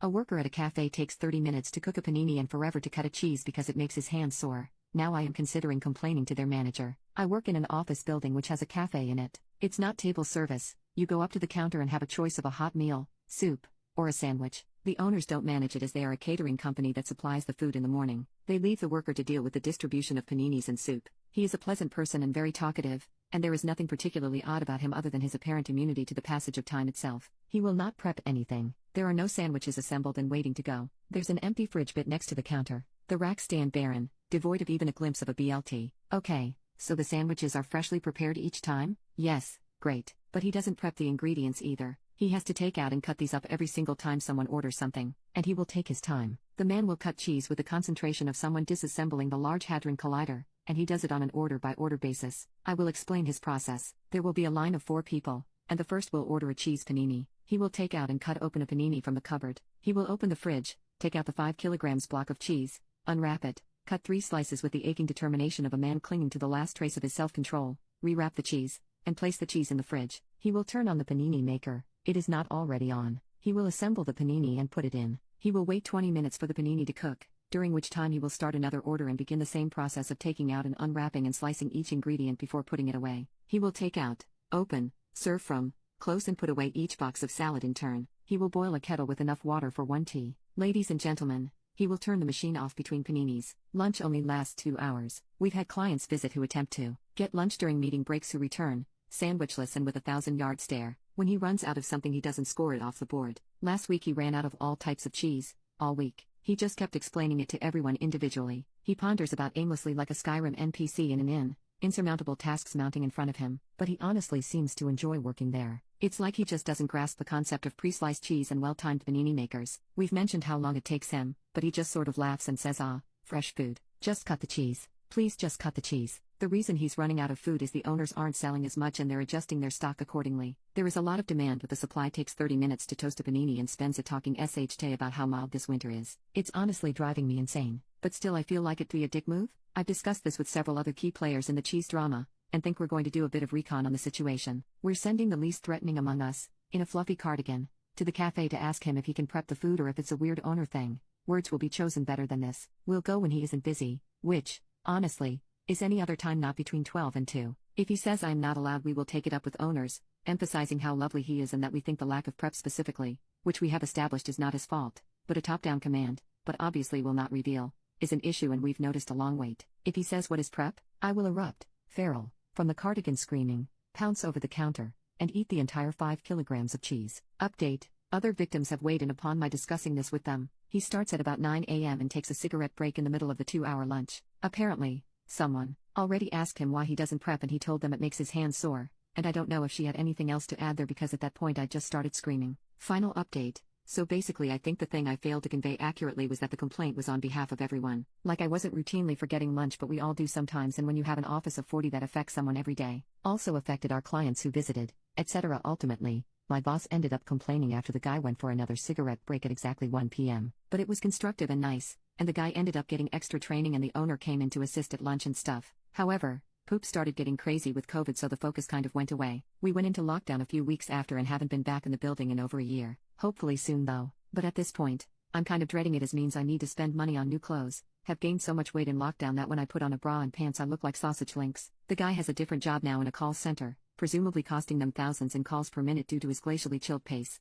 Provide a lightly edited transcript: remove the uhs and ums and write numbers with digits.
A worker at a cafe takes 30 minutes to cook a panini and forever to cut a cheese because it makes his hands sore. Now I am considering complaining to their manager. I work in an office building which has a cafe in it. It's not table service. You go up to the counter and have a choice of a hot meal, soup, or a sandwich. The owners don't manage it as they are a catering company that supplies the food in the morning. They leave the worker to deal with the distribution of paninis and soup. He is a pleasant person and very talkative, and there is nothing particularly odd about him other than his apparent immunity to the passage of time itself. He will not prep anything. There are no sandwiches assembled and waiting to go. There's an empty fridge bit next to the counter. The racks stand barren, devoid of even a glimpse of a BLT. Okay, so the sandwiches are freshly prepared each time? Yes, great. But he doesn't prep the ingredients either. He has to take out and cut these up every single time someone orders something, and he will take his time. The man will cut cheese with the concentration of someone disassembling the Large Hadron Collider, and he does it on an order-by-order basis. I will explain his process. There will be a line of 4 people, and the first will order a cheese panini. He will take out and cut open a panini from the cupboard. He will open the fridge, take out the 5 kilograms block of cheese, unwrap it, cut 3 slices with the aching determination of a man clinging to the last trace of his self-control, rewrap the cheese, and place the cheese in the fridge. He will turn on the panini maker. It is not already on. He will assemble the panini and put it in. He will wait 20 minutes for the panini to cook, during which time he will start another order and begin the same process of taking out and unwrapping and slicing each ingredient before putting it away. He will take out, open, serve from, close and put away each box of salad in turn. He will boil a kettle with enough water for 1 tea. Ladies and gentlemen, he will turn the machine off between paninis. Lunch only lasts 2 hours. We've had clients visit who attempt to get lunch during meeting breaks who return, sandwichless and with a 1,000-yard stare. When he runs out of something he doesn't score it off the board. Last week he ran out of all types of cheese. All week. He just kept explaining it to everyone individually. He ponders about aimlessly like a Skyrim NPC in an inn, insurmountable tasks mounting in front of him, but he honestly seems to enjoy working there. It's like he just doesn't grasp the concept of pre-sliced cheese and well-timed panini makers. We've mentioned how long it takes him, but he just sort of laughs and says, fresh food. Just cut the cheese. Please just cut the cheese. The reason he's running out of food is the owners aren't selling as much and they're adjusting their stock accordingly. There is a lot of demand but the supply takes 30 minutes to toast a panini and spends it talking SHT about how mild this winter is. It's honestly driving me insane. But still I feel like it'd be a dick move? I've discussed this with several other key players in the cheese drama, and think we're going to do a bit of recon on the situation. We're sending the least threatening among us, in a fluffy cardigan, to the cafe to ask him if he can prep the food or if it's a weird owner thing. Words will be chosen better than this. We'll go when he isn't busy, which, honestly, is any other time not between 12 and 2. If he says I'm not allowed we will take it up with owners, emphasizing how lovely he is and that we think the lack of prep specifically, which we have established is not his fault, but a top-down command, but obviously will not reveal, is an issue and we've noticed a long wait. If he says what is prep, I will erupt, feral, from the cardigan screaming, pounce over the counter, and eat the entire 5 kilograms of cheese. Update: other victims have weighed in upon my discussing this with them. He starts at about 9 a.m. and takes a cigarette break in the middle of the 2-hour lunch. Apparently, someone already asked him why he doesn't prep and he told them it makes his hands sore, and I don't know if she had anything else to add there because at that point I just started screaming. Final update: so basically I think the thing I failed to convey accurately was that the complaint was on behalf of everyone. Like I wasn't routinely forgetting lunch but we all do sometimes, and when you have an office of 40 that affects someone every day. Also affected our clients who visited, etc. Ultimately, my boss ended up complaining after the guy went for another cigarette break at exactly 1 p.m. But it was constructive and nice, and the guy ended up getting extra training and the owner came in to assist at lunch and stuff. However, poop started getting crazy with COVID so the focus kind of went away. We went into lockdown a few weeks after and haven't been back in the building in over a year. Hopefully soon though. But at this point, I'm kind of dreading it as means I need to spend money on new clothes. Have gained so much weight in lockdown that when I put on a bra and pants I look like sausage links. The guy has a different job now in a call center, presumably costing them thousands in calls per minute due to his glacially chilled pace.